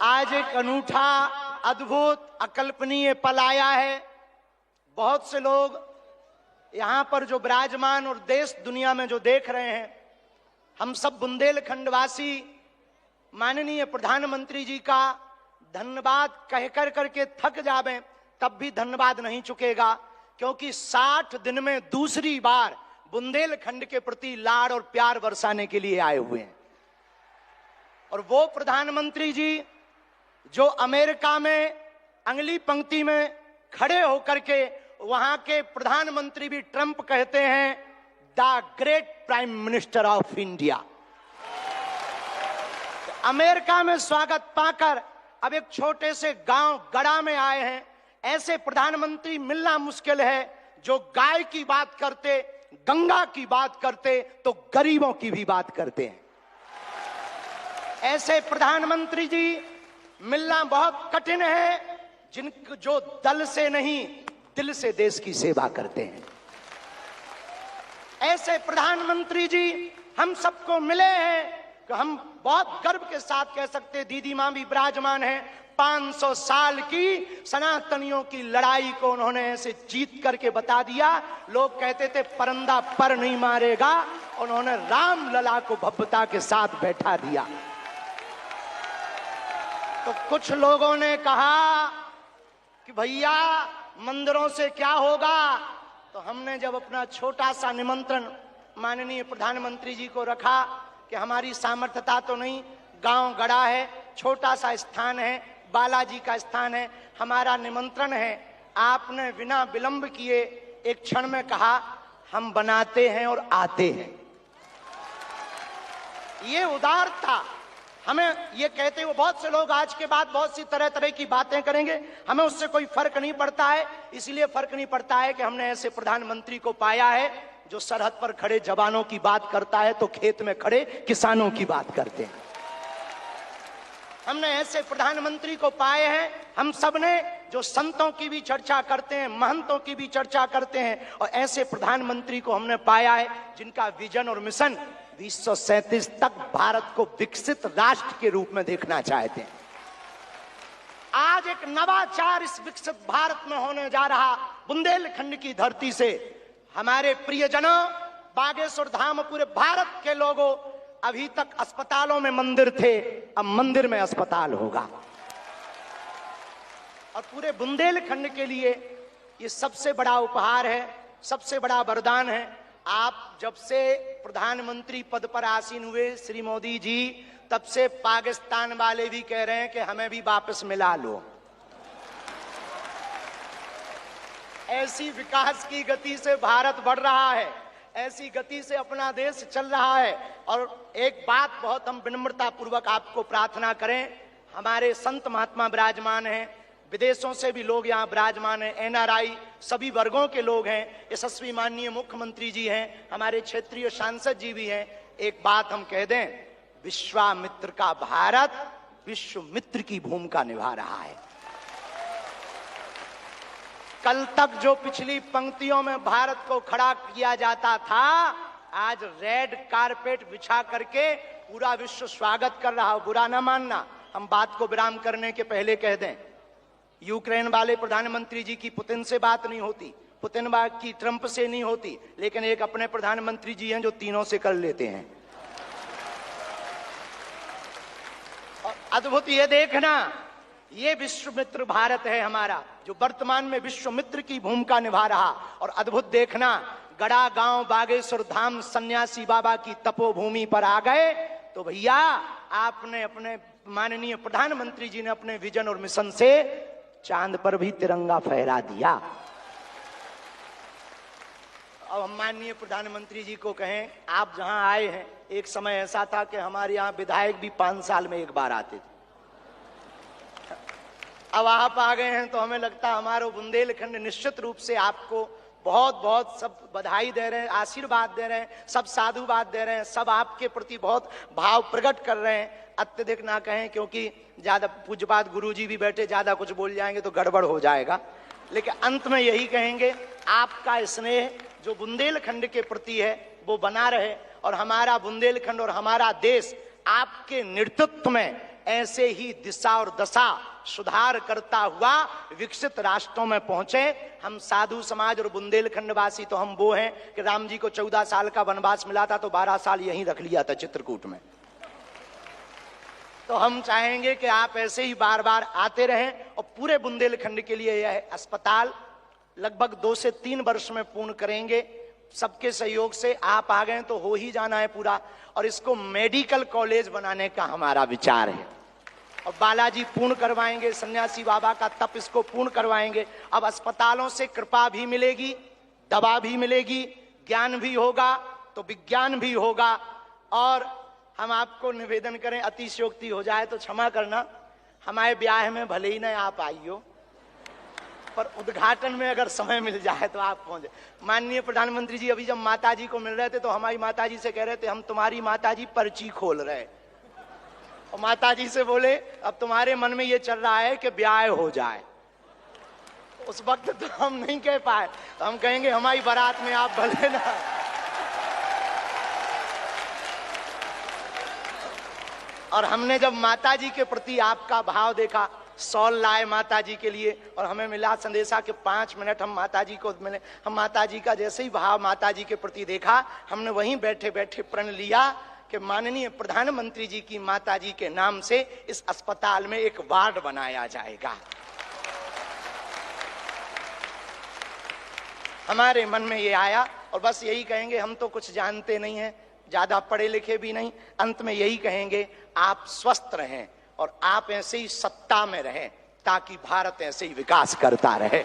आज एक अनूठा, अद्भुत, अकल्पनीय पल आया है। बहुत से लोग यहां पर जो विराजमान और देश दुनिया में जो देख रहे हैं, हम सब बुंदेलखंडवासी माननीय प्रधानमंत्री जी का धन्यवाद कहकर करके थक जावे, तब भी धन्यवाद नहीं चुकेगा, क्योंकि 60 दिन में दूसरी बार बुंदेलखंड के प्रति लाड़ और प्यार बरसाने के लिए आए हुए हैं। और वो प्रधानमंत्री जी जो अमेरिका में अगली पंक्ति में खड़े होकर के वहां के प्रधानमंत्री भी ट्रंप कहते हैं the great prime minister of India. America में स्वागत पाकर अब एक छोटे से गांव गड़ा में आए हैं। ऐसे प्रधानमंत्री मिलना मुश्किल है जो गाय की बात करते, गंगा की बात करते तो गरीबों की भी बात करते हैं। ऐसे प्रधानमंत्री जी मिलना बहुत कठिन है जो दल से नहीं दिल से देश की सेवा करते हैं। ऐसे प्रधानमंत्री जी हम सबको मिले हैं कि हम बहुत गर्व के साथ कह सकते हैं, दीदी मां भी विराजमान है, 500 साल की सनातनियों की लड़ाई को उन्होंने ऐसे जीत करके बता दिया। लोग कहते थे परिंदा पर नहीं मारेगा, उन्होंने राम लला को भव्यता के साथ बैठा दिया। तो कुछ लोगों ने कहा कि भैया मंदिरों से क्या होगा, तो हमने जब अपना छोटा सा निमंत्रण माननीय प्रधानमंत्री जी को रखा कि हमारी सामर्थ्यता तो नहीं, गांव गड़ा है, छोटा सा स्थान है, बालाजी का स्थान है, हमारा निमंत्रण है, आपने बिना विलंब किए एक क्षण में कहा हम बनाते हैं और आते हैं। ये उदारता हमें, ये कहते हुए बहुत से लोग आज के बाद बहुत सी तरह तरह की बातें करेंगे, हमें उससे कोई फर्क नहीं पड़ता है। इसलिए फर्क नहीं पड़ता है कि हमने ऐसे प्रधानमंत्री को पाया है जो सरहद पर खड़े जवानों की बात करता है तो खेत में खड़े किसानों की बात करते हैं। हमने ऐसे प्रधानमंत्री को पाए हैं, हम सब ने जो संतों की भी चर्चा करते हैं, महंतों की भी चर्चा करते हैं, और ऐसे प्रधानमंत्री को हमने पाया है जिनका विजन और मिशन 2037 तक भारत को विकसित राष्ट्र के रूप में देखना चाहते हैं। आज एक नवाचार इस विकसित भारत में होने जा रहा। बुंदेलखंड की धरती से हमारे प्रियजनों, बागेश्वर धाम, पूरे भारत के लोगों, अभी तक अस्पतालों में मंदिर थे, अब मंदिर में अस्पताल होगा। और पूरे बुंदेलखंड के लिए ये सबसे बड़ा उपहार है, सबसे बड़ा वरदान है। आप जब से प्रधानमंत्री पद पर आसीन हुए श्री मोदी जी, तब से पाकिस्तान वाले भी कह रहे हैं कि हमें भी वापस मिला लो। ऐसी विकास की गति से भारत बढ़ रहा है, ऐसी गति से अपना देश चल रहा है। और एक बात बहुत हम विनम्रता पूर्वक आपको प्रार्थना करें, हमारे संत महात्मा विराजमान हैं, विदेशों से भी लोग यहाँ विराजमान हैं, एनआरआई सभी वर्गों के लोग हैं, यशस्वी माननीय मुख्यमंत्री जी हैं, हमारे क्षेत्रीय सांसद जी भी हैं। एक बात हम कह दें, विश्वामित्र का भारत विश्वमित्र की भूमिका निभा रहा है। कल तक जो पिछली पंक्तियों में भारत को खड़ा किया जाता था, आज रेड कारपेट बिछा करके पूरा विश्व स्वागत कर रहा हो। बुरा ना मानना, हम बात को विराम करने के पहले कह दें, यूक्रेन वाले प्रधानमंत्री जी की पुतिन से बात नहीं होती, पुतिन की ट्रंप से नहीं होती, लेकिन एक अपने प्रधानमंत्री जी हैं जो तीनों से कर लेते हैं। और अद्भुत ये देखना, ये विश्वमित्र भारत है हमारा, जो वर्तमान में विश्वमित्र की भूमिका निभा रहा। और अद्भुत देखना, गड़ा गांव बागेश्वर धाम सन्यासी बाबा की तपोभूमि पर आ गए तो भैया आपने अपने माननीय प्रधानमंत्री जी ने अपने विजन और मिशन से चांद पर भी तिरंगा फहरा दिया। अब हम माननीय प्रधानमंत्री जी को कहें, आप जहां आए हैं, एक समय ऐसा था कि हमारे यहाँ विधायक भी 5 साल में एक बार आते थे। अब आप आ गए हैं तो हमें लगता हमारा बुंदेलखंड निश्चित रूप से आपको बहुत बहुत सब बधाई दे रहे हैं, आशीर्वाद दे रहे हैं, सब साधुवाद दे रहे हैं, सब आपके प्रति बहुत भाव प्रकट कर रहे हैं। अत्यधिक ना कहें, क्योंकि ज्यादा पूज्यपाद गुरुजी भी बैठे, ज्यादा कुछ बोल जाएंगे तो गड़बड़ हो जाएगा। लेकिन अंत में यही कहेंगे, आपका स्नेह जो बुंदेलखंड के प्रति है वो बना रहे, और हमारा बुंदेलखंड और हमारा देश आपके नेतृत्व में ऐसे ही दिशा और दशा सुधार करता हुआ विकसित राष्ट्रों में पहुंचे। हम साधु समाज और बुंदेलखंड वासी तो हम वो हैं कि राम जी को 14 साल का वनवास मिला था तो 12 साल यहीं रख लिया था चित्रकूट में। तो हम चाहेंगे कि आप ऐसे ही बार बार आते रहें और पूरे बुंदेलखंड के लिए यह अस्पताल लगभग 2 से 3 वर्ष में पूर्ण करेंगे। सबके सहयोग से आप आ गए तो हो ही जाना है पूरा, और इसको मेडिकल कॉलेज बनाने का हमारा विचार है। और बालाजी पूर्ण करवाएंगे, सन्यासी बाबा का तप इसको पूर्ण करवाएंगे। अब अस्पतालों से कृपा भी मिलेगी, दवा भी मिलेगी, ज्ञान भी होगा तो विज्ञान भी होगा। और हम आपको निवेदन करें, अतिशयोक्ति हो जाए तो क्षमा करना, हमारे ब्याह में भले ही न आप आइयो, पर उद्घाटन में अगर समय मिल जाए तो आप पहुंचे। माननीय प्रधानमंत्री जी अभी जब माता जी को मिल रहे थे तो हमारी माता जी से कह रहे थे हम तुम्हारी माता जी पर्ची खोल रहे, और माता जी से बोले अब तुम्हारे मन में ये चल रहा है कि ब्याह हो जाए। उस वक्त तो हम नहीं कह पाए, तो हम कहेंगे हमारी बारात में आप भले ना। और हमने जब माता जी के प्रति आपका भाव देखा, सॉल लाए माता जी के लिए, और हमें मिला संदेशा कि 5 मिनट हम माता जी को मिले। हम माता जी का जैसे ही भाव माता जी के प्रति देखा, हमने वहीं बैठे बैठे प्रण लिया कि माननीय प्रधानमंत्री जी की माता जी के नाम से इस अस्पताल में एक वार्ड बनाया जाएगा। हमारे मन में ये आया, और बस यही कहेंगे, हम तो कुछ जानते नहीं हैं, ज्यादा पढ़े लिखे भी नहीं, अंत में यही कहेंगे आप स्वस्थ रहें और आप ऐसे ही सत्ता में रहें ताकि भारत ऐसे ही विकास करता रहे।